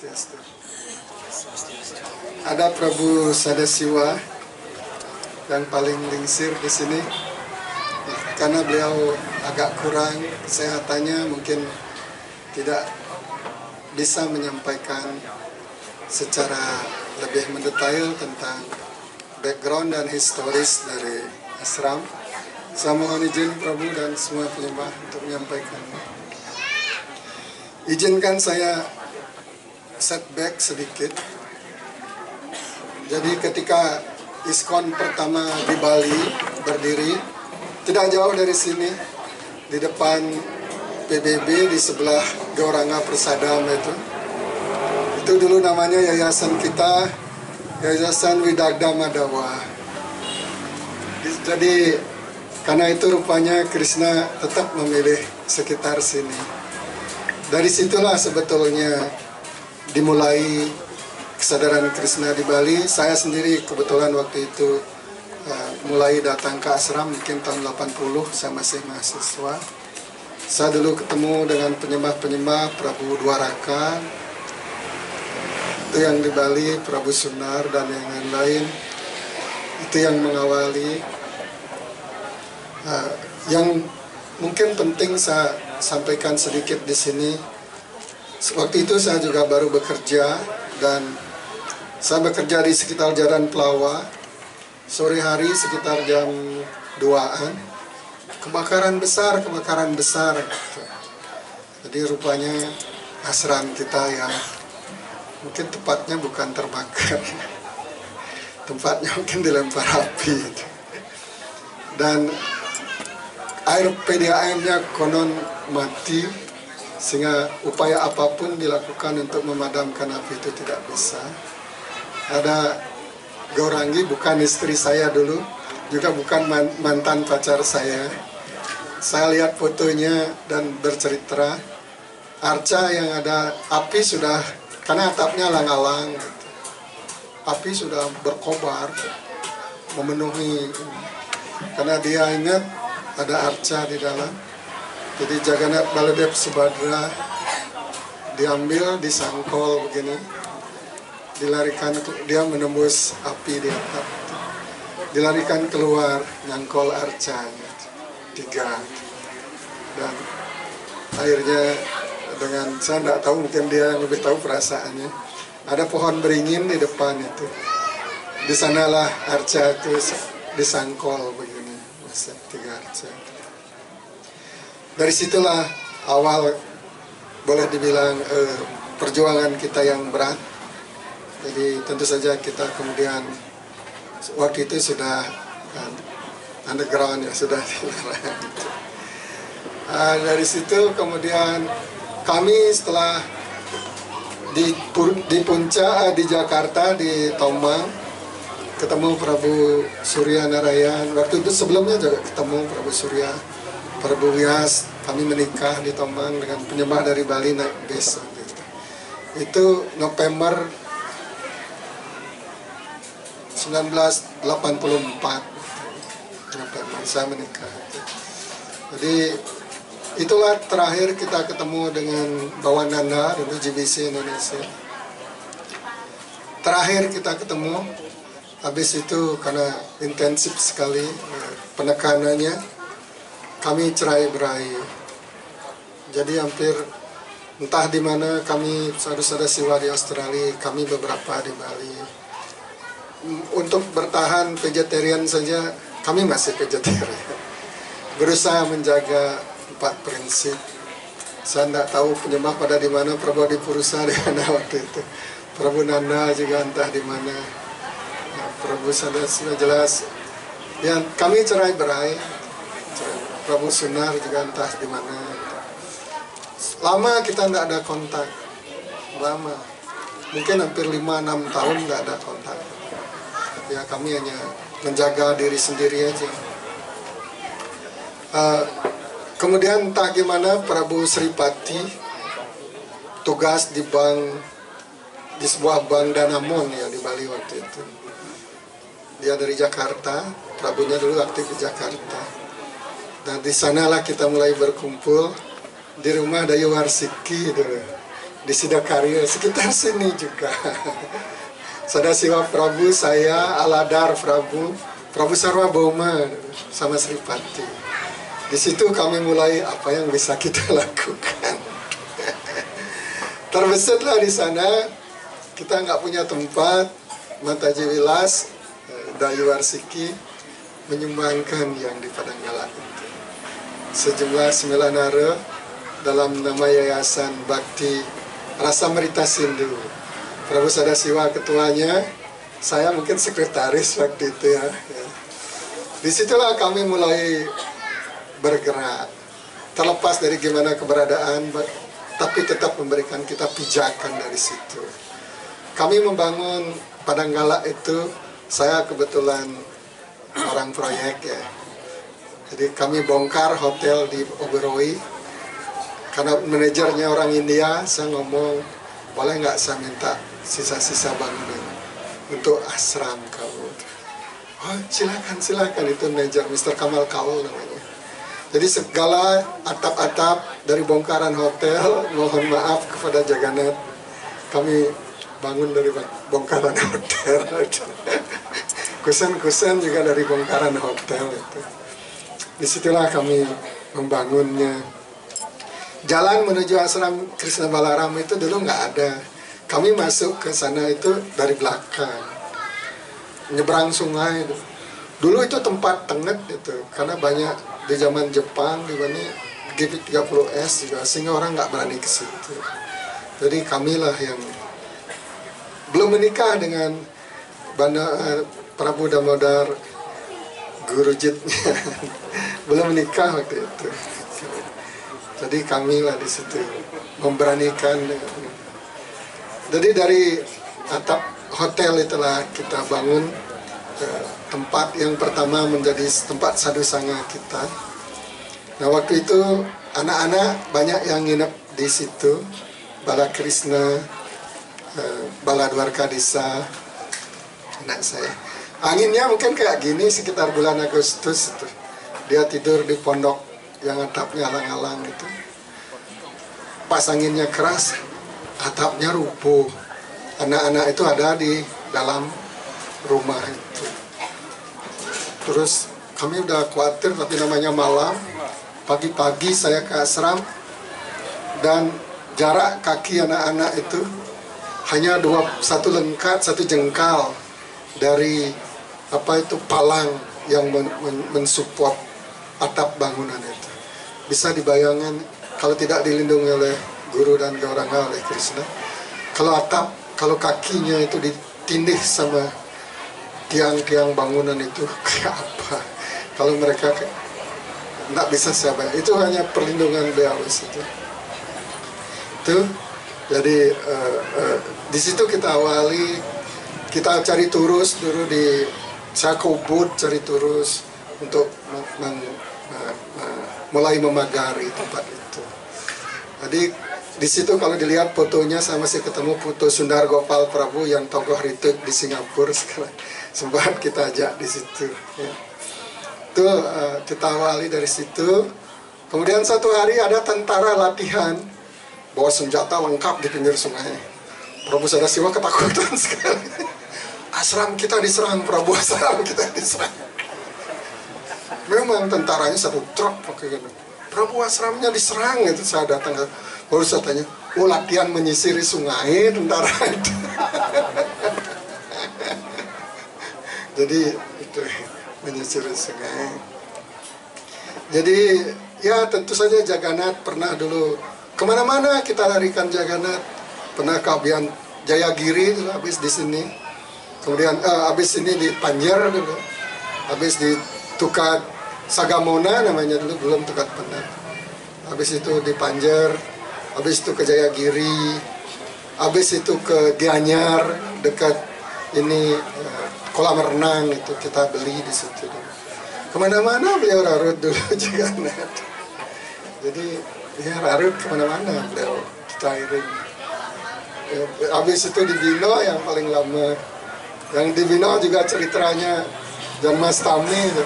Swastiastu. Ada Prabu Sadasiwa yang paling lingsir di sini, karena beliau agak kurang kesehatannya, mungkin tidak bisa menyampaikan secara lebih mendetail tentang background dan historis dari ashram. Saya mohon izin Prabu dan semua penyembah untuk menyampaikan. Izinkan saya setback sedikit. Jadi ketika ISKCON pertama di Bali berdiri, tidak jauh dari sini, di depan PBB di sebelah Gauranga Prasadam itu dulu namanya yayasan kita, Yayasan Widagda Madawa. Jadi karena itu rupanya Krishna tetap memilih sekitar sini. Dari situlah sebetulnya dimulai kesadaran Krishna di Bali. Saya sendiri kebetulan waktu itu mulai datang ke ashram mungkin tahun 80, saya masih mahasiswa. Saya dulu ketemu dengan penyembah-penyembah Prabu Dwaraka, itu yang di Bali, Prabu Sunar dan yang lain-lain. Itu yang mengawali. Yang mungkin penting saya sampaikan sedikit di sini. Waktu itu saya juga baru bekerja, dan saya bekerja di sekitar Jalan Pelawa. Sore hari sekitar jam 2-an, kebakaran besar. Jadi rupanya ashram kita yang mungkin tepatnya bukan terbakar, tempatnya mungkin dilempar api. Dan air PDAM-nya konon mati, sehingga upaya apapun dilakukan untuk memadamkan api itu tidak bisa. Ada Gaurangi, bukan istri saya dulu, juga bukan mantan pacar saya. Saya lihat fotonya dan bercerita, arca yang ada api sudah, karena atapnya alang-alang, api sudah berkobar memenuhi, karena dia ingat ada arca di dalam. Jadi Jagannath Baladev Subhadra diambil, disangkol begini, dilarikan, dia menembus api di atap, dilarikan keluar, nyangkol arcanya 3, dan akhirnya dengan, saya tidak tahu, mungkin dia yang lebih tahu perasaannya, ada pohon beringin di depan itu, di sanalah arca itu disangkol begini, 3 arca. Dari situlah awal, boleh dibilang perjuangan kita yang berat. Jadi tentu saja kita kemudian waktu itu sudah underground, ya sudah dilarang. Dari situ kemudian kami setelah di Puncak, di Jakarta, di Tomang, ketemu Prabu Surya Narayan. Waktu itu sebelumnya juga ketemu Prabu Surya, Prabu Vyas. Kami menikah di Tomang dengan penyembah dari Bali naik bis. Itu November 1984, saya menikah. Jadi itulah terakhir kita ketemu dengan Bawananda dulu, GBC Indonesia. Terakhir kita ketemu. Habis itu karena intensif sekali penekanannya, kami cerai-berai. Jadi hampir entah di mana, kami saudara-saudara Siwa di Australia, kami beberapa di Bali. Untuk bertahan vegetarian saja, kami masih vegetarian. Berusaha menjaga 4 prinsip. Saya tidak tahu penyembah pada di mana, Prabu Adipurusa di mana waktu itu, Prabu Nanda juga entah di mana, Prabu Sadasiwa jelas. Ya, kami cerai-berai. Prabu Sunar juga entah di mana. Lama kita tidak ada kontak. Lama. Mungkin hampir 5-6 tahun tidak ada kontak. Ya, kami hanya menjaga diri sendiri aja. Kemudian entah gimana Prabu Sripati tugas di bank, di sebuah bank Danamon ya di Bali waktu itu. Dia dari Jakarta, Prabunya dulu aktif di Jakarta. Dan di sanalah kita mulai berkumpul di rumah Dayu Warsiki dulu. di Sidakarya, sekitar sini juga. Sadasiwa Prabu, saya, Aladar Prabu, Prabu Sarwa Boma, sama Sri Pati. Di situ kami mulai apa yang bisa kita lakukan. Terbesetlah di sana, kita nggak punya tempat, Mataji Wilas, Dayu Warsiki menyumbangkan yang di Padanggala itu. Sejumlah 9 are dalam nama Yayasan Bakti Rasa Merita Sindu. Prabu Sadasiwa ketuanya, saya mungkin sekretaris waktu itu ya. Disitulah kami mulai bergerak. Terlepas dari gimana keberadaan, tapi tetap memberikan kita pijakan dari situ. Kami membangun Padanggala itu, saya kebetulan orang proyek ya. Jadi kami bongkar hotel di Oberoi. Karena manajernya orang India, saya ngomong, boleh nggak saya minta sisa-sisa bangunan untuk asram kamu? Oh silakan, itu manajer Mr. Kamal Kaul namanya. Jadi segala atap-atap dari bongkaran hotel, mohon maaf kepada Jagannath, kami bangun dari bongkaran hotel. Kusen-kusen juga dari bongkaran hotel itu. Disitulah kami membangunnya. Jalan menuju asram Krishna Balarama itu dulu nggak ada. Kami masuk ke sana itu dari belakang, nyebrang sungai itu. Dulu itu tempat tenget itu, karena banyak di zaman Jepang di mana GP30S juga, sehingga orang nggak berani ke situ. Jadi kamilah yang belum menikah dengan Prabu Damodar Gurujitnya, belum menikah waktu itu. Jadi kamilah di situ memberanikan. Jadi dari atap hotel itulah kita bangun tempat yang pertama menjadi tempat sadhusanga kita. Nah waktu itu anak-anak banyak yang nginep di situ, Balakrishna, Baladwarka Desa, anak saya. Anginnya mungkin kayak gini sekitar bulan Agustus itu. Dia tidur di pondok yang atapnya alang-alang gitu. Pas anginnya keras, atapnya rubuh. Anak-anak itu ada di dalam rumah itu. Terus kami udah khawatir, tapi namanya malam. Pagi-pagi saya ke asram dan jarak kaki anak-anak itu hanya satu jengkal dari apa itu palang yang mensupport atap bangunan itu. Bisa dibayangkan kalau tidak dilindungi oleh guru dan Gauranga, oleh Krishna, kalau kakinya itu ditindih sama tiang-tiang bangunan itu kayak apa? Kalau mereka tidak bisa siapa? Itu hanya perlindungan beliau itu. Jadi di situ kita awali, kita cari turus dulu di saya ke Ubud cari turus untuk mulai memagari tempat itu. Jadi di situ kalau dilihat fotonya, saya masih ketemu foto Sundar Gopal Prabu yang tokoh Rituk di Singapura sekarang. Sempat kita ajak di situ. Ya. Itu kita awali dari situ. Kemudian satu hari ada tentara latihan bawa senjata lengkap di pinggir sungai. Prabu Sadasiwa ketakutan sekali. Asram kita diserang, Prabu, asram kita diserang. Memang tentaranya satu truk pakai gitu. Prabu asramnya diserang itu. Saya datang, baru saya tanya, oh latihan menyisiri sungai tentara itu. Jadi itu menyisiri sungai. Jadi ya tentu saja Jagannath pernah dulu kemana-mana kita larikan Jagannath. Pernah ke Abian Jayagiri itu habis di sini. Kemudian habis ini di Panjer dulu. Habis di Tukat Sagamona namanya dulu, belum Tukat Penat. Habis itu di Panjer, habis itu ke Jayagiri, habis itu ke Gianyar dekat ini kolam renang itu kita beli di situ. Kemana-mana beliau rarut dulu Jagannath. Jadi ya rarut kemana-mana beliau kita iring. Habis itu di Bino yang paling lama. Yang di Bino juga ceritanya Janmastami gitu.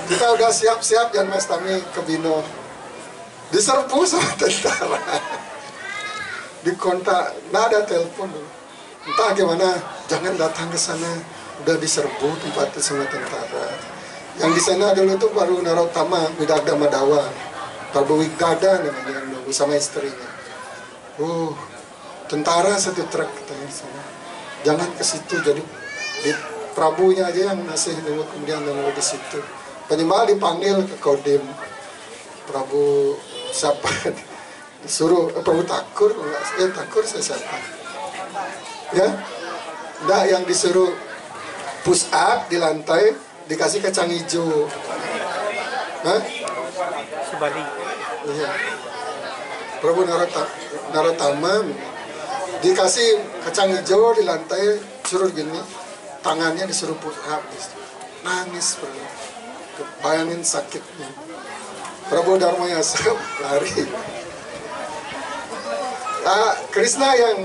Kita udah siap-siap Janmastami ke Bino, diserbu sama tentara. dikontak, nggak ada telepon dulu. Entah gimana, jangan datang ke sana, udah diserbu tempatnya sama tentara. Yang di sana dulu tuh baru Narotama Widagda Madawa, Prabu Wigada namanya yang nunggu sama istrinya. Tentara satu truk katanya sana. Jangan ke situ, jadi Prabunya aja yang masih nunggu, kemudian nunggu di situ. Penyembah dipanggil ke Kodim, Prabu siapa? Disuruh Prabu Takur, Takur saya siapa? Ya, enggak, yang disuruh push up di lantai dikasih kacang hijau. Hah? Subali. Iya. Prabu Narotama dikasih kacang hijau di lantai, suruh gini, tangannya disuruh push up, nangis Prabu. Bayangin sakitnya. Prabu Darmayasa lari. Krishna yang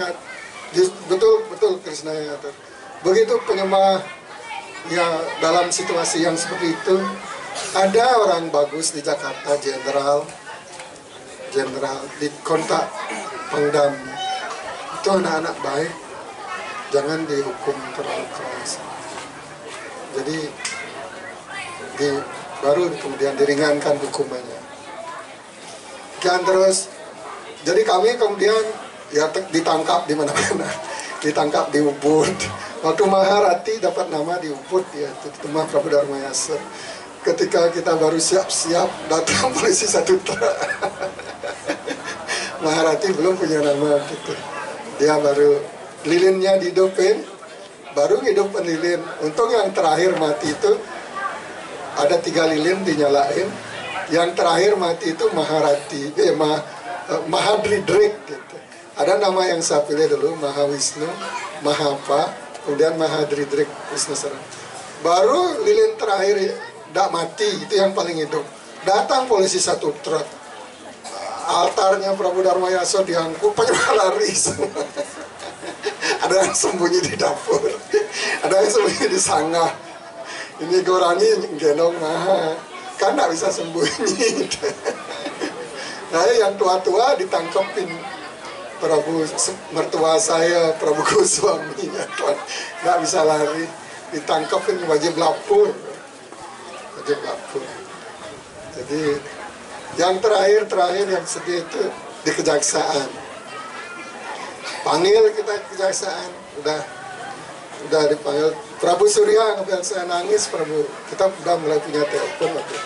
betul Krishna yang ngatur. Begitu penyembah ya dalam situasi yang seperti itu, ada orang bagus di Jakarta, jenderal di kontak Pangdam. Itu anak-anak baik, jangan dihukum terlalu keras. Jadi baru kemudian diringankan hukumannya. Dan terus, jadi kami kemudian ya ditangkap di mana-mana, ditangkap di Ubud. Waktu Maharati dapat nama di Ubud, ya itu rumah Prabu Darmayasa. Ketika kita baru siap-siap, datang polisi satu truk. Maharati belum punya nama gitu. Dia baru lilinnya dihidupin, baru ngidupin lilin. Untung yang terakhir mati itu ada 3 lilin dinyalain. Yang terakhir mati itu Maharati, Mahadridrik gitu. Ada nama yang saya pilih dulu, Mahawisnu, Mahapa, kemudian Mahadridrik Wisnu Sarana. Baru lilin terakhir tidak mati, itu yang paling hidup. Datang polisi satu truk. Altarnya Prabu Darmayasa diangkut, penyembah lari semua. Ada yang sembunyi di dapur, ada yang sembunyi di sanggah. Ini Gorani gendong kan nggak bisa sembunyi. Nah, yang tua-tua ditangkepin. Prabu mertua saya, Prabu Goswami, nggak bisa lari, ditangkepin, wajib lapor. Jadi yang terakhir yang sedih itu di kejaksaan. Panggil kita kejaksaan, udah dipanggil. Prabu Surya ngambil saya nangis, Prabu. Kita udah mulai punya telepon waktu.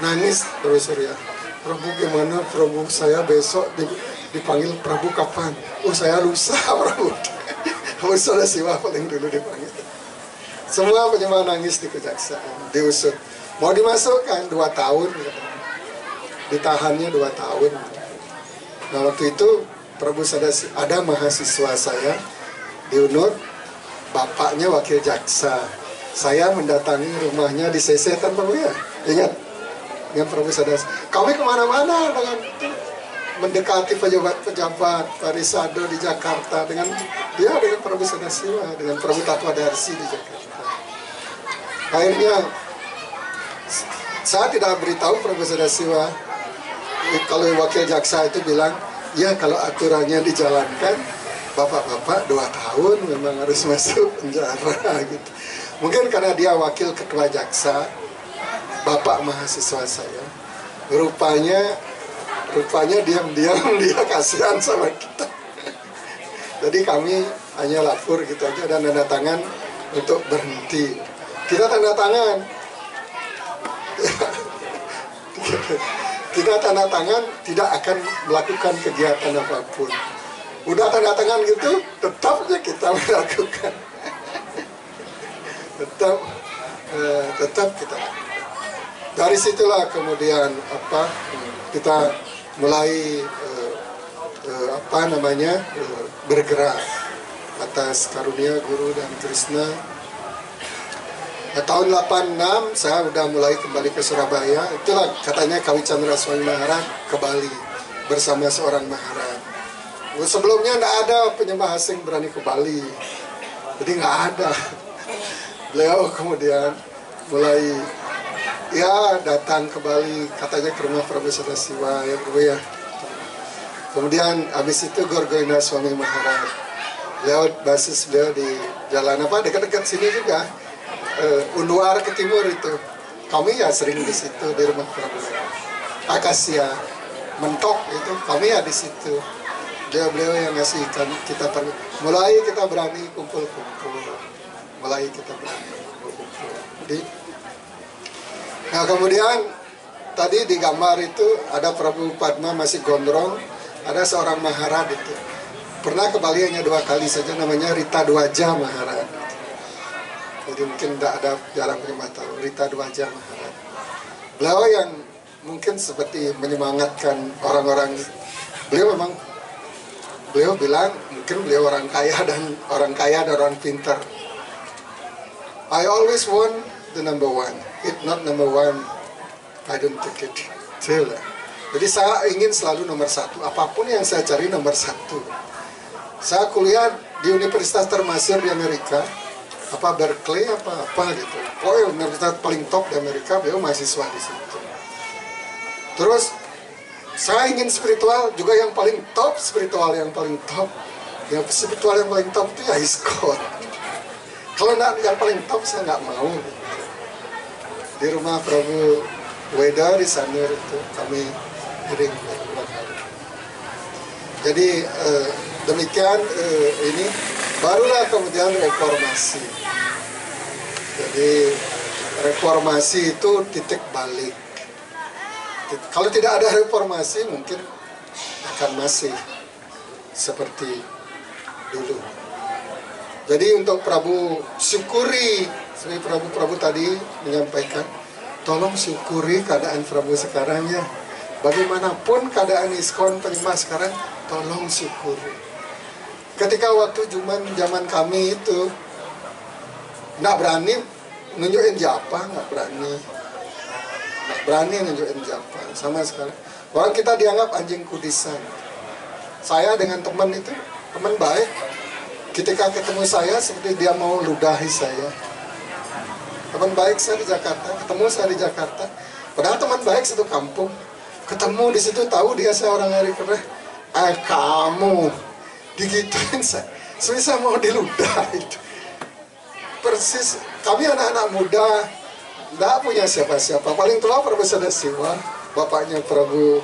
Nangis Prabu Surya. Prabu gimana? Prabu saya besok dipanggil. Prabu kapan? Saya lusa Prabu. Prabu sudah siwa paling dulu dipanggil. Semua penyembah nangis di kejaksaan, diusut. Mau dimasukkan 2 tahun, ditahannya 2 tahun. Nah waktu itu Prabu Sadasi, ada mahasiswa saya di UNUD, bapaknya wakil jaksa. Saya mendatangi rumahnya di CC tanpa ya. Ingat Prabu Sadasi. Kami kemana-mana dengan mendekati pejabat Parisado di Jakarta dengan Prabu Sadasiwa, dengan Prabu Tatwadarsi di Jakarta. Akhirnya saya tidak beritahu Prabu Sadasiwa. Kalau wakil jaksa itu bilang, ya kalau aturannya dijalankan, bapak-bapak 2 tahun memang harus masuk penjara gitu. Mungkin karena dia wakil ketua jaksa, bapak mahasiswa saya, rupanya diam-diam dia kasihan sama kita. Jadi kami hanya lapor gitu aja dan tanda tangan untuk berhenti. Kita tanda tangan. Kita tanda tangan tidak akan melakukan kegiatan apapun. Udah tanda tangan gitu, tetapnya kita melakukan. tetap kita. Dari situlah kemudian kita mulai bergerak atas karunia Guru dan Krishna. Nah, tahun 86 saya udah mulai kembali ke Surabaya. Itulah katanya Kawi Chandra Swami Maharaj ke Bali bersama seorang Maharaj. Sebelumnya tidak ada penyembah asing berani ke Bali, jadi nggak ada. Beliau kemudian mulai datang ke Bali, katanya ke rumah Prabu Sadasiwa ya Guru ya. Kemudian habis itu Gorgoina Swami Maharaj. Beliau di jalan apa dekat-dekat sini juga, Unwar ke timur itu. Kami ya sering di situ di rumah Prabu. Akasia, Mentok itu kami ya di situ. Beliau yang ngasih kita mulai kita berani kumpul-kumpul. Nah kemudian tadi di gambar itu ada Prabu Padma masih gondrong, ada seorang Maharad itu. Pernah ke Bali hanya 2 kali saja, namanya Rita Dwaja Maharad. Jadi mungkin tidak ada, jarang punya tahu Rita Dwaja Maharad. Beliau yang mungkin seperti menyemangatkan orang-orang. Beliau bilang mungkin beliau orang kaya dan orang pintar. I always want the number one. If not number one, I don't take it. Jadi saya ingin selalu nomor 1. Apapun yang saya cari nomor 1. Saya kuliah di universitas termasyhur di Amerika, apa Berkeley apa gitu. Pokoknya universitas paling top di Amerika, beliau mahasiswa di situ. Terus saya ingin spiritual juga yang paling top, Yang spiritual yang paling top itu ya ISKCON. Kalau enggak yang paling top saya nggak mau. Di rumah Prabu Weda di Sanur itu kami kirim. Jadi demikian ini barulah kemudian reformasi. Jadi reformasi itu titik balik. Kalau tidak ada reformasi mungkin akan masih seperti dulu. Jadi untuk Prabu syukuri, seperti Prabu tadi menyampaikan, tolong syukuri keadaan Prabu sekarang ya. Bagaimanapun keadaan ISKCON penyembah sekarang, tolong syukuri. Ketika waktu zaman kami itu nggak berani nunjukin japa, nggak berani nunjukin japa sama sekali. Orang kita dianggap anjing kudisan. Saya dengan teman itu, teman baik. Ketika ketemu saya seperti dia mau ludahi saya. Teman baik saya di Jakarta, ketemu saya di Jakarta. Padahal teman baik satu kampung. Ketemu di situ tahu dia saya orang Hari Kereh. Kamu digituin saya. Saya mau diludah itu. Persis kami anak-anak muda tidak punya siapa-siapa. Paling tua Prabu Sadasiwa, bapaknya Prabu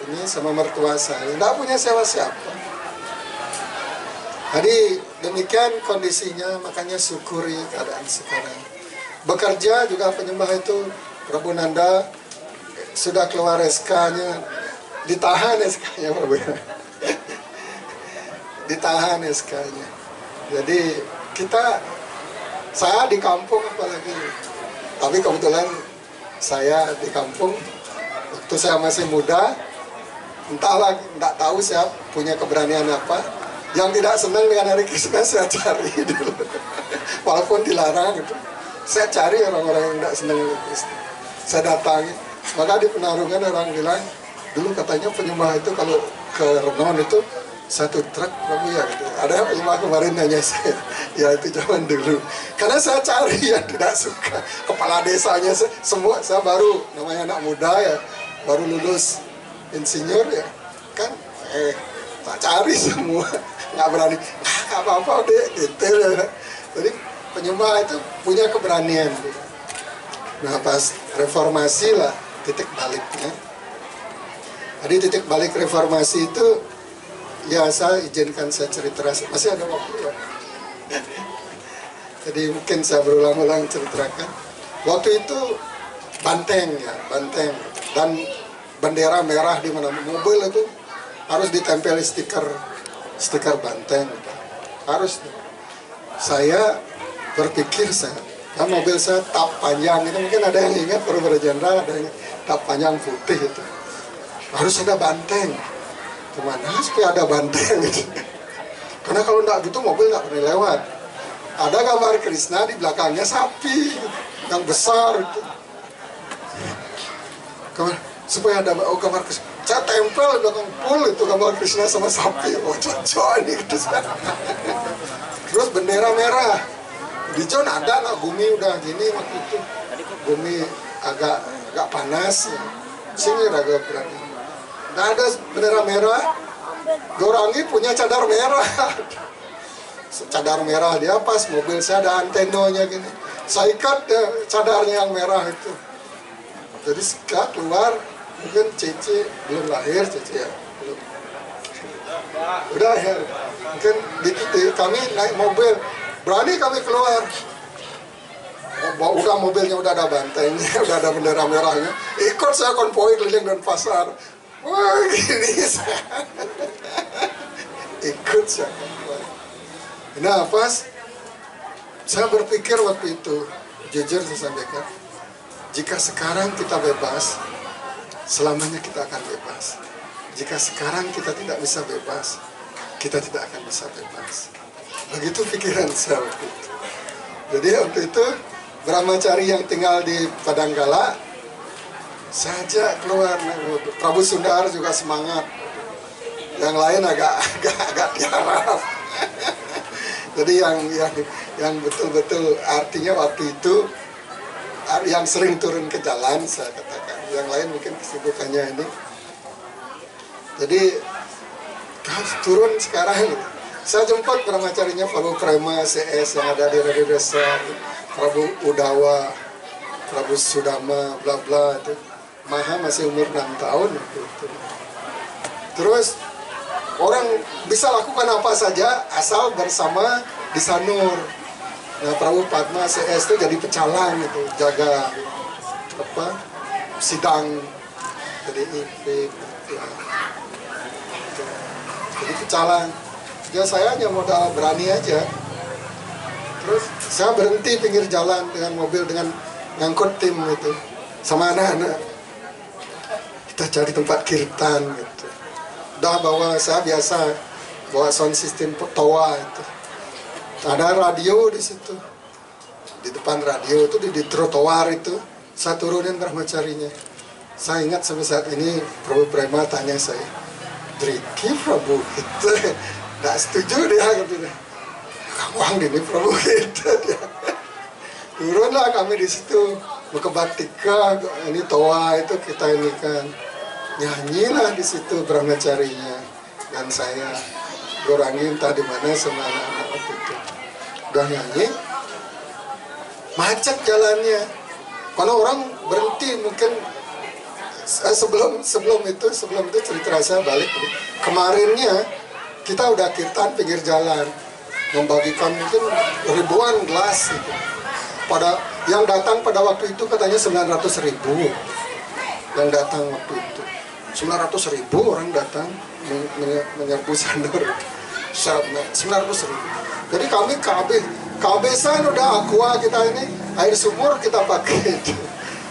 ini sama mertua saya. Tidak punya siapa-siapa. Jadi demikian kondisinya, makanya syukuri keadaan sekarang. Bekerja juga penyembah itu Prabu Nanda sudah keluar SK-nya, ditahan SK-nya Prabu. Ditahan SK-nya. Jadi saya di kampung apalagi. Tapi kebetulan saya di kampung waktu saya masih muda, entahlah, enggak tahu saya punya keberanian apa. Yang tidak senang dengan Hari Krishna saya cari dulu. Walaupun dilarang gitu. Saya cari orang-orang yang tidak senang dengan Krishna. Saya datangi. Maka di Penarungan orang bilang, dulu katanya penyembah itu kalau ke Renon itu 1 truk Prabu ya gitu. Ada penyembah kemarin nanya saya, ya itu zaman dulu. Karena saya cari yang tidak suka. Kepala desanya semua, saya baru namanya anak muda ya, baru lulus insinyur ya. Kan tak cari semua. Nggak berani, nggak apa-apa deh, detail ya. Jadi penyembah itu punya keberanian. Nah pas reformasi lah titik baliknya. Jadi titik balik reformasi itu, ya saya izinkan saya cerita, masih ada waktu ya. Jadi mungkin saya berulang-ulang ceritakan. Waktu itu banteng dan bendera merah di mana mobil itu harus ditempel stiker banteng harus. Saya berpikir mobil saya tap panjang itu, mungkin ada yang ingat Prabu Jenderal, ada yang tap panjang putih itu harus ada banteng. Kemana supaya ada banteng gitu. Karena kalau enggak gitu mobil nggak pernah lewat. Ada gambar Krishna di belakangnya sapi yang besar itu. Supaya ada gambar Krishna, saya tempel di belakang pool itu gambar Krishna sama sapi. Oh cocok ini gitu. Terus bendera merah di John ada nggak, Bumi udah gini waktu itu, Bumi agak panas ya. Sini agak berani. nggak ada bendera merah. Gorangi punya cadar merah. Cadar merah dia, pas mobil saya ada antenonya gini. Saya ikat cadarnya yang merah itu. Jadi sekat keluar, mungkin Cici belum lahir, Cici ya. Belum. Udah ya, mungkin kami naik mobil, berani kami keluar. Udah mobilnya udah ada bantengnya, udah ada bendera merahnya. Ikut saya konvoi keliling dan pasar. Wah gini saya. Ikut saya konvoi. Nah pas saya berpikir waktu itu, jujur saya sampaikan, jika sekarang kita bebas, selamanya kita akan bebas. Jika sekarang kita tidak bisa bebas, kita tidak akan bisa bebas. Begitu pikiran saya waktu itu. Jadi waktu itu Brahmacari yang tinggal di Padanggala saja keluar. Prabu Sundar juga semangat. Yang lain agak tiarap. Jadi yang betul-betul artinya waktu itu yang sering turun ke jalan saya katakan. Yang lain mungkin kesibukannya ini. Jadi turun sekarang. Saya jemput Brahmacarinya Prabu Prema CS yang ada di Radio Desa, Prabu Udawa, Prabu Sudama, bla bla itu. Maha masih umur 6 tahun gitu. Terus orang bisa lakukan apa saja asal bersama di Sanur. Nah Prabu Padma CS itu jadi pecalang itu, jaga apa sidang, jadi IP ya. Jadi pecalang. Ya saya hanya modal berani aja. Terus saya berhenti pinggir jalan dengan mobil, dengan ngangkut tim gitu sama anak-anak. Kita cari tempat kirtan gitu. Udah bawa, saya biasa bawa sound system toa itu. Ada radio di situ. Di depan radio itu di trotoar itu saya turunin Brahmacarinya. Saya ingat sampai saat ini Prabu Prema tanya saya, "Driki Prabu gitu." Nggak setuju dia gitu. Kamu ini Prabu gitu dia. Turunlah kami di situ, mau ke Baktika, ini toa itu kita ini kan nyanyilah di situ Brahmacarinya dan saya Gorangi entah di mana sama anak-anak waktu itu. Udah nyanyi, macet jalannya. Karena orang berhenti mungkin sebelum itu cerita saya balik kemarinnya kita udah kirtan pinggir jalan membagikan mungkin ribuan gelas gitu. Pada yang datang pada waktu itu katanya 900.000 yang datang waktu itu. 900.000 orang datang menyerbu Sanur. 900.000. Jadi kami kehabisan udah aqua kita ini, air sumur kita pakai.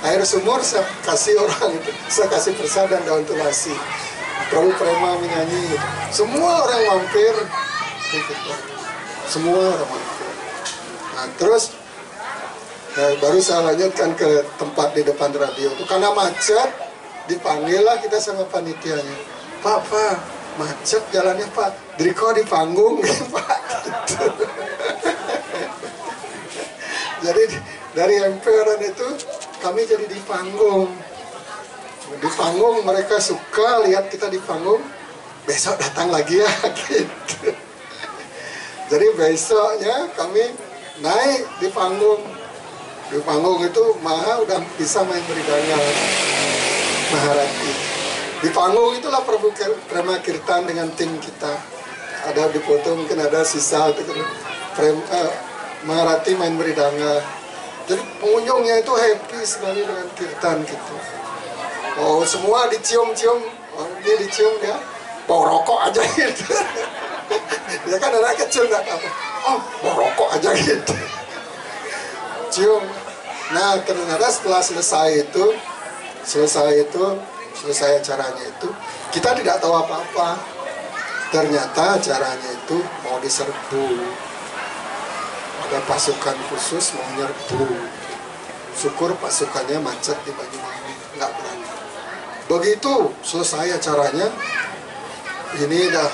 Air sumur saya kasih orang itu, saya kasih persa dan daun tulasi. Prabu Prema menyanyi, semua orang mampir, semua orang mampir. Nah terus baru saya lanjutkan ke tempat di depan radio itu karena macet, dipanggil lah kita sama panitianya. Pak, macet jalannya Pak, Driko di panggung Pak. Gitu. Jadi dari emperan itu kami jadi di panggung. Di panggung mereka suka lihat kita di panggung, besok datang lagi ya gitu. Jadi besoknya kami naik di panggung. Di panggung itu Maha udah bisa main beridangga, Maharati. Di panggung itulah Prabu Prema Kirtan dengan tim kita. Ada di foto mungkin ada sisa itu Maharati main beridangga. Jadi pengunjungnya itu happy sekali dengan kirtan gitu. Oh semua dicium-cium, dia dicium dia bawa rokok aja gitu. Dia kan anak kecil nggak tahu. Oh bawa rokok aja gitu. Cium. Nah ternyata setelah selesai acaranya itu kita tidak tahu apa-apa. Ternyata acaranya itu mau diserbu. Ada pasukan khusus mau nyerbu. Syukur pasukannya macet di Banyuwangi, nggak berani. Begitu selesai acaranya, ini dah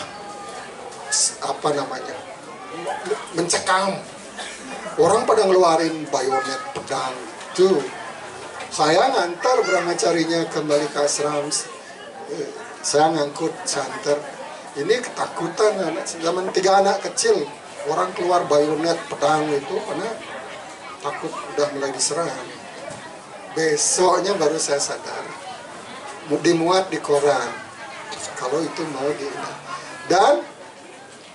apa namanya mencekam. Orang pada ngeluarin bayonet, pedang. Tuh, saya ngantar Brahmacarinya kembali ke ashram. saya ngangkut santer. Ini ketakutan anak zaman 3 anak kecil, orang keluar bayonet pedang itu karena takut udah mulai diserang. Besoknya baru saya sadar, dimuat di koran kalau itu mau dan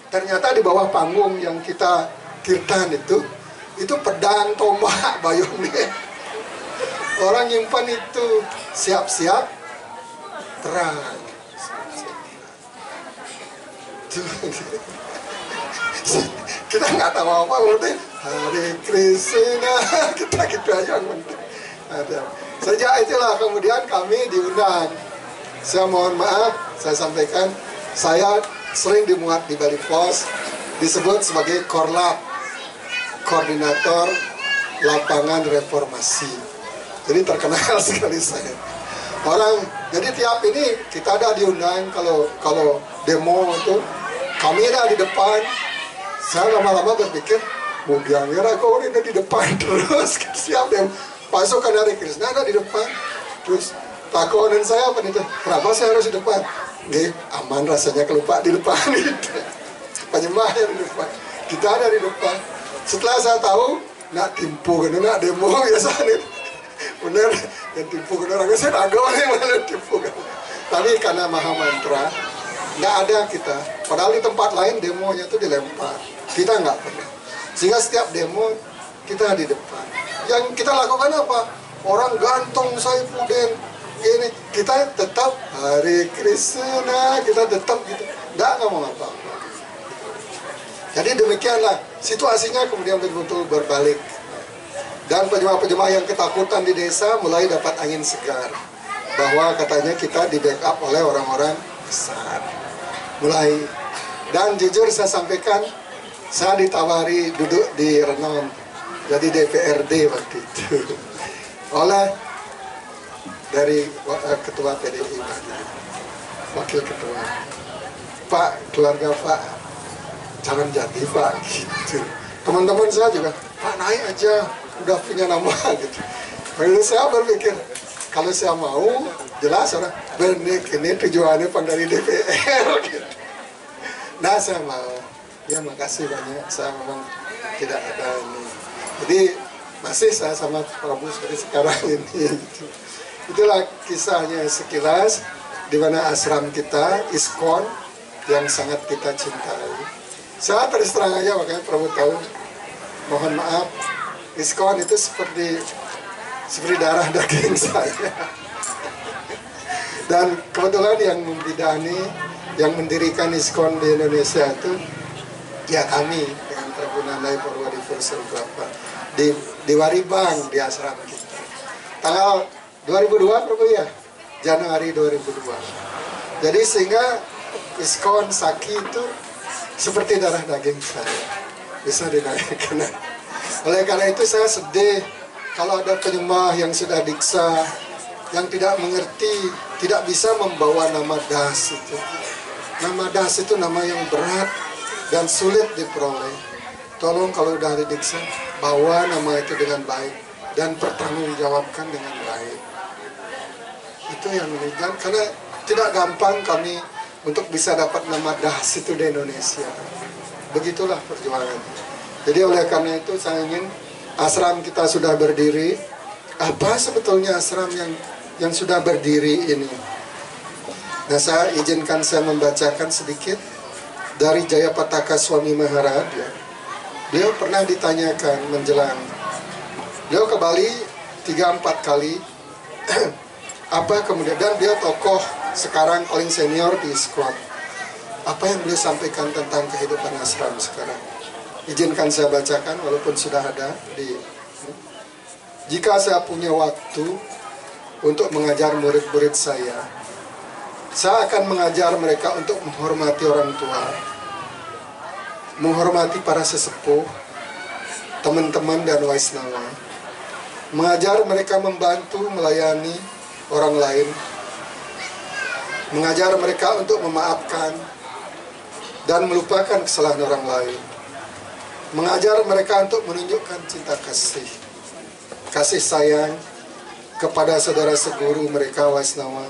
ternyata di bawah panggung yang kita kirtan itu pedang, tombak, bayonet. Orang nyimpan itu siap-siap perang. Kita nggak tahu apa penting Hare Krishna, kita gitu aja yang penting ada. Sejak itulah kemudian kami diundang. Saya mohon maaf, saya sampaikan, saya sering dimuat di Bali Pos, disebut sebagai Korlap, koordinator lapangan reformasi. Jadi terkenal sekali saya. Orang, jadi tiap ini kita ada diundang kalau demo itu, kami ada di depan. Saya lama-lama berpikir, mau dianggap kok ini di depan terus, siap deh. Pasukan Hare Krishna ada di depan. Terus takutan saya apa itu? Kenapa saya harus di depan? Nggih, aman rasanya kelupa di depan gitu. Penyembahnya di depan. Kita ada di depan. Setelah saya tahu, nak timpu kan, nak demo biasanya. Bener, yang tipu kan orang saya agak yang mana tipu kan. Tapi karena maha mantra, nggak ada kita. Padahal di tempat lain demonya itu dilempar, kita nggak pernah. Sehingga setiap demo kita di depan. Yang kita lakukan apa? Orang gantung Saifuddin ini, kita tetap Hare Krishna, kita tetap gitu, nggak ngomong apa-apa. Jadi demikianlah situasinya, kemudian betul-betul berbalik. Dan penjemaah-penjemaah yang ketakutan di desa mulai dapat angin segar, bahwa katanya kita di backup oleh orang-orang besar. Mulai, dan jujur saya sampaikan, saya ditawari duduk di Renom, jadi DPRD waktu itu, oleh dari ketua PDI, wakil ketua, Pak, keluarga Pak, jangan jadi Pak, gitu. Teman-teman saya juga, Pak naik aja, udah punya nama gitu. Lalu saya berpikir, kalau saya mau, jelas orang bernik ini tujuannya dari DPR gitu. Nah saya mau, ya makasih banyak, saya memang tidak ada ini. Jadi masih saya sama Prabu seperti sekarang ini gitu. Itulah kisahnya sekilas, di mana ashram kita, ISKCON, yang sangat kita cintai. Saya terus terang aja, makanya Prabu tahu, mohon maaf, ISKCON itu seperti darah daging saya. Dan kebetulan yang membidani, yang mendirikan ISKCON di Indonesia itu ya kami dengan Prabu Nandai Purwadipursel Bapak di Waribang, di ashram kita. Tanggal 2002 Prabu ya, Januari 2002. Jadi sehingga ISKCON Saki itu seperti darah daging saya, bisa dinaikkan. Oleh karena itu saya sedih kalau ada penyembah yang sudah diksa, yang tidak mengerti, tidak bisa membawa nama das itu. Nama das itu nama yang berat dan sulit diperoleh. Tolong kalau udah didiksa, bawa nama itu dengan baik dan pertanggungjawabkan dengan baik. Itu yang menunjukkan, karena tidak gampang kami untuk bisa dapat nama das itu di Indonesia. Begitulah perjuangan. Jadi oleh karena itu saya ingin ashram kita sudah berdiri. Apa sebetulnya ashram yang sudah berdiri ini? Nah saya izinkan saya membacakan sedikit dari Jayapataka Swami Maharaj. Ya. Beliau pernah ditanyakan menjelang, beliau ke Bali 3-4 kali. Apa kemudian, dan beliau tokoh sekarang paling senior di ISKCON. Apa yang beliau sampaikan tentang kehidupan ashram sekarang? Izinkan saya bacakan walaupun sudah ada di. Jika saya punya waktu untuk mengajar murid-murid saya akan mengajar mereka untuk menghormati orang tua, menghormati para sesepuh, teman-teman dan Waisnawa, mengajar mereka membantu melayani orang lain, mengajar mereka untuk memaafkan dan melupakan kesalahan orang lain, mengajar mereka untuk menunjukkan cinta kasih sayang kepada saudara seguru mereka Waisnawa,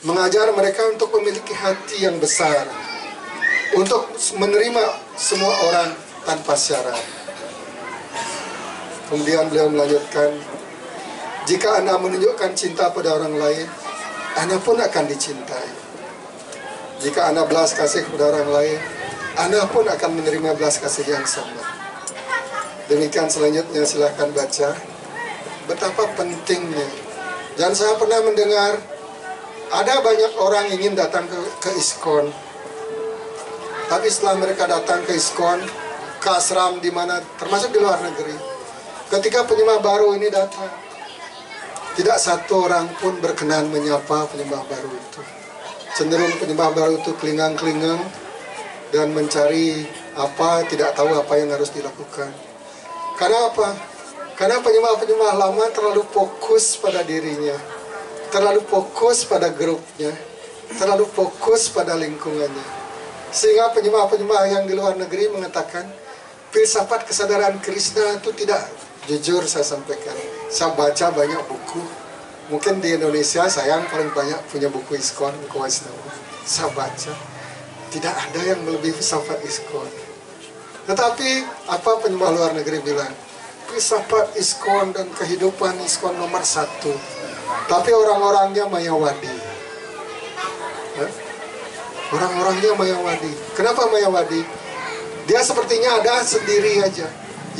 mengajar mereka untuk memiliki hati yang besar, untuk menerima semua orang tanpa syarat. Kemudian beliau melanjutkan, jika Anda menunjukkan cinta pada orang lain, Anda pun akan dicintai. Jika Anda belas kasih kepada orang lain, Anda pun akan menerima belas kasih yang sama. Demikian selanjutnya, silahkan baca. Betapa pentingnya. Dan saya pernah mendengar ada banyak orang ingin datang ke ISKCON, tapi setelah mereka datang ke ISKCON, ke asram di mana, termasuk di luar negeri, ketika penyembah baru ini datang, tidak satu orang pun berkenan menyapa penyembah baru itu. Cenderung penyembah baru itu kelingang-kelingang dan mencari apa, tidak tahu apa yang harus dilakukan. Karena apa? Karena penyembah-penyembah lama terlalu fokus pada dirinya, terlalu fokus pada grupnya, terlalu fokus pada lingkungannya. Sehingga penyembah-penyembah yang di luar negeri mengatakan, filsafat kesadaran Krishna itu tidak jujur. Saya sampaikan, saya baca banyak buku. Mungkin di Indonesia saya yang paling banyak punya buku ISKCON, buku Waisnawa. Saya baca, tidak ada yang melebihi filsafat ISKCON. Tetapi apa penyembah luar negeri bilang? Filsafat ISKCON dan kehidupan ISKCON nomor 1. Tapi orang-orangnya Mayawadi. Orang-orangnya Mayawadi. Kenapa Mayawadi? Dia sepertinya ada sendiri aja.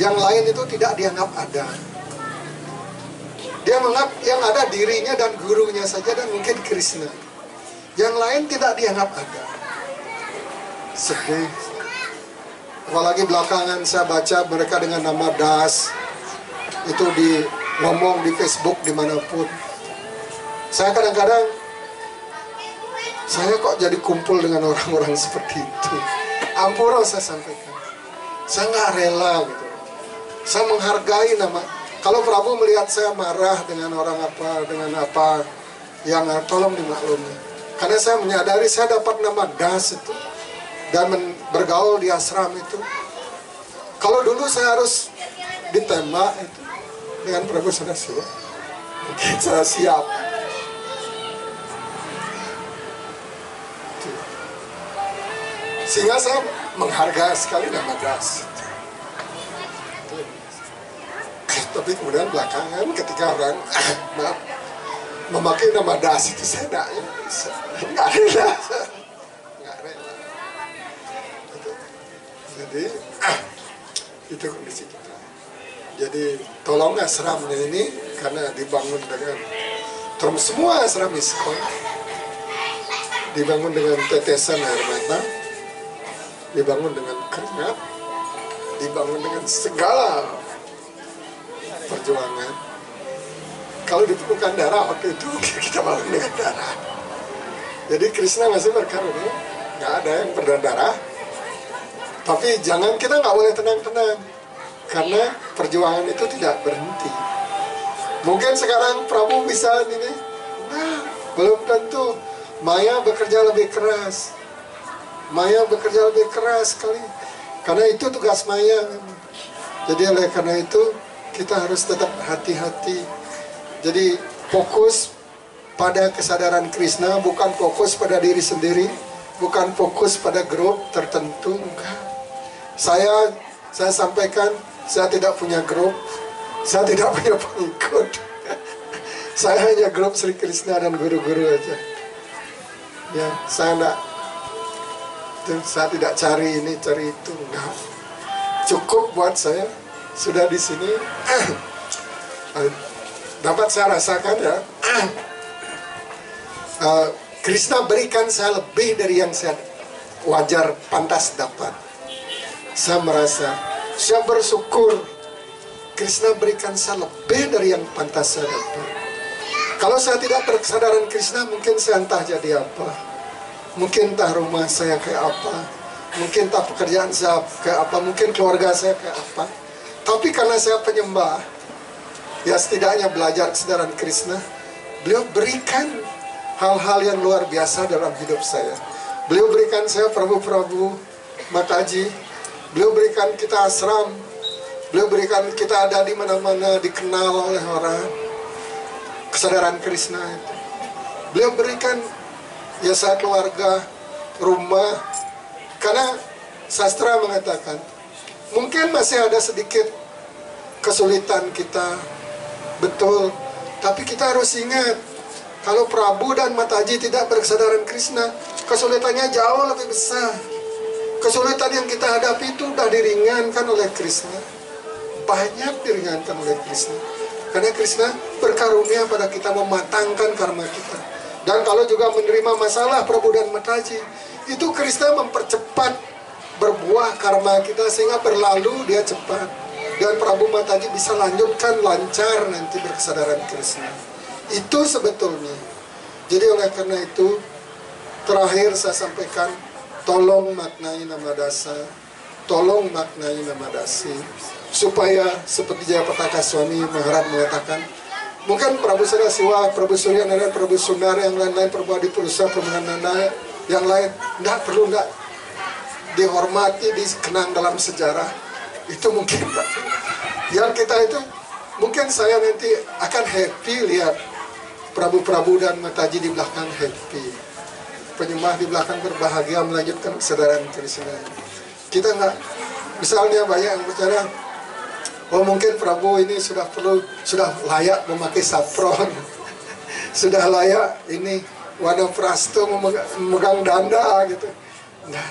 Yang lain itu tidak dianggap ada. Dia menganggap yang ada dirinya dan gurunya saja dan mungkin Krishna. Yang lain tidak dianggap ada. Sedih. Apalagi belakangan saya baca mereka dengan nama Das. Itu ngomong di Facebook dimanapun. Saya kadang-kadang, saya kok jadi kumpul dengan orang-orang seperti itu. Ampura saya sampaikan. Saya nggak rela gitu. Saya menghargai nama. Kalau Prabu melihat saya marah dengan orang apa, dengan apa, yang tolong dimaklumi. Karena saya menyadari saya dapat nama Das itu. Dan bergaul di asram itu. Kalau dulu saya harus ditembak itu dengan Prabu Sadasiwa, mungkin saya siap. Sehingga saya menghargai sekali nama Das. Tapi kemudian belakangan ketika orang memakai nama Das itu saya nggak rela. Jadi itu kondisi kita. Jadi tolong asramnya ini karena dibangun dengan semua asram ISKCON dibangun dengan tetesan air mata, dibangun dengan keringat, dibangun dengan segala perjuangan. Kalau diperlukan darah waktu itu kita bangun dengan darah. Jadi Krishna masih berkarunia, nggak ada yang berdarah. Tapi kita nggak boleh tenang-tenang, karena perjuangan itu tidak berhenti. Mungkin sekarang Prabu bisa ini, belum tentu. Maya bekerja lebih keras, Maya bekerja lebih keras sekali, karena itu tugas Maya. Jadi oleh karena itu kita harus tetap hati-hati. Jadi fokus pada kesadaran Krishna, bukan fokus pada diri sendiri, bukan fokus pada grup tertentu, enggak. Saya sampaikan, saya tidak punya grup, saya tidak punya pengikut. Saya hanya grup Sri Krishna dan guru-guru aja. Ya, saya tidak cari ini, cari itu, enggak. Cukup buat saya, sudah di sini. Dapat saya rasakan ya. Krishna berikan saya lebih dari yang saya wajar pantas dapat. Saya merasa, saya bersyukur Krishna berikan saya lebih dari yang pantas saya dapat. Kalau saya tidak berkesadaran Krishna, mungkin saya entah jadi apa. Mungkin entah rumah saya kayak apa. Mungkin entah pekerjaan saya kayak apa. Mungkin keluarga saya kayak apa. Tapi karena saya penyembah, ya setidaknya belajar kesadaran Krishna, beliau berikan hal-hal yang luar biasa dalam hidup saya. Beliau berikan saya Prabu-Prabu Mataji. Beliau berikan kita asram. Beliau berikan kita ada di mana-mana, dikenal oleh orang. Kesadaran Krishna itu. Beliau berikan biasa keluarga, rumah. Karena sastra mengatakan, mungkin masih ada sedikit kesulitan kita, betul. Tapi kita harus ingat, kalau Prabu dan Mataji tidak berkesadaran Krishna, kesulitannya jauh lebih besar. Kesulitan yang kita hadapi itu sudah diringankan oleh Krishna. Banyak diringankan oleh Krishna. Karena Krishna berkarunia pada kita mematangkan karma kita. Dan kalau juga menerima masalah Prabu dan Mataji, itu Krishna mempercepat berbuah karma kita sehingga berlalu dia cepat. Dan Prabu Mataji bisa lanjutkan lancar nanti berkesadaran Krishna. Itu sebetulnya. Jadi oleh karena itu, terakhir saya sampaikan, tolong maknai nama dasa, tolong maknai nama dasi, supaya seperti Jayapataka Swami Maharaj mengatakan, mungkin Prabu Sadasiwa, Prabu Surya Nara, Prabu Sundara, yang lain-lain, Prabu Adipurusa, Prabu Nanda, yang lain, tidak dihormati, dikenang dalam sejarah. Itu mungkin, yang kita itu, mungkin saya nanti akan happy lihat Prabu-Prabu dan Mataji di belakang happy, penyembah di belakang berbahagia melanjutkan kesadaran Krishna. Kita nggak, misalnya banyak yang bicara, oh mungkin Prabu ini sudah layak memakai saffron, sudah layak ini wanaprasto memegang danda gitu. Nah,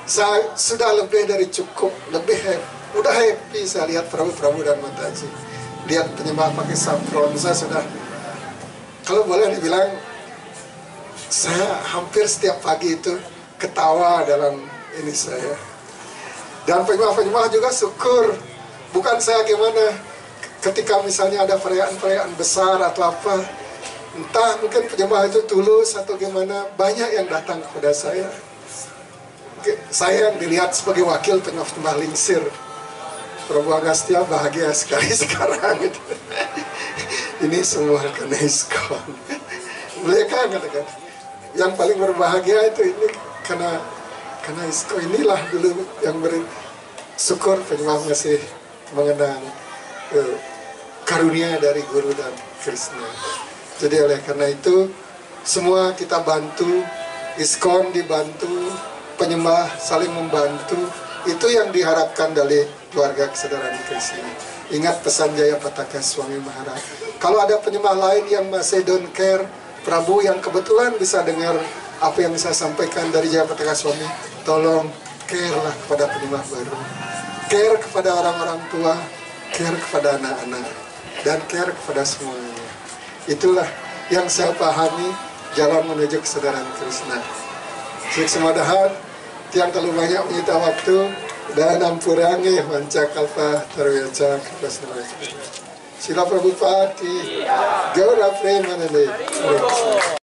saya sudah lebih dari cukup, lebih happy, udah happy saya lihat Prabu dan Mataji, lihat penyembah pakai saffron. Saya sudah, kalau boleh dibilang, saya hampir setiap pagi itu ketawa dalam ini saya. Dan penyembah-penyembah juga syukur. Bukan saya gimana, ketika misalnya ada perayaan-perayaan besar atau apa, entah mungkin penyembah itu tulus atau gimana, banyak yang datang kepada saya. Saya yang dilihat sebagai wakil penyembah Lingsir. Prabu Agastya bahagia sekali sekarang gitu. Ini semua karena ISKCON. Mereka katakan, yang paling berbahagia itu ini karena ISKCON. Inilah dulu yang beri syukur penyembah masih mengenang karunia dari Guru dan Krishna. Jadi oleh karena itu, semua kita bantu, ISKCON dibantu, penyembah saling membantu. Itu yang diharapkan dari keluarga kesadaran Krishna. Ingat pesan Jayapataka Swami Maharaj. Kalau ada penyembah lain yang masih don't care, Prabu yang kebetulan bisa dengar apa yang saya sampaikan dari Jayapataka Swami, tolong care lah kepada penyembah baru, care kepada orang-orang tua, care kepada anak-anak, dan care kepada semuanya. Itulah yang saya pahami jalan menuju kesadaran Krishna. Semadahan, tiang terlalu banyak menyita waktu, dan ampurangi mancakalpa tarwiaca kertasna. Sila Prabhupada, Gaura Premanande.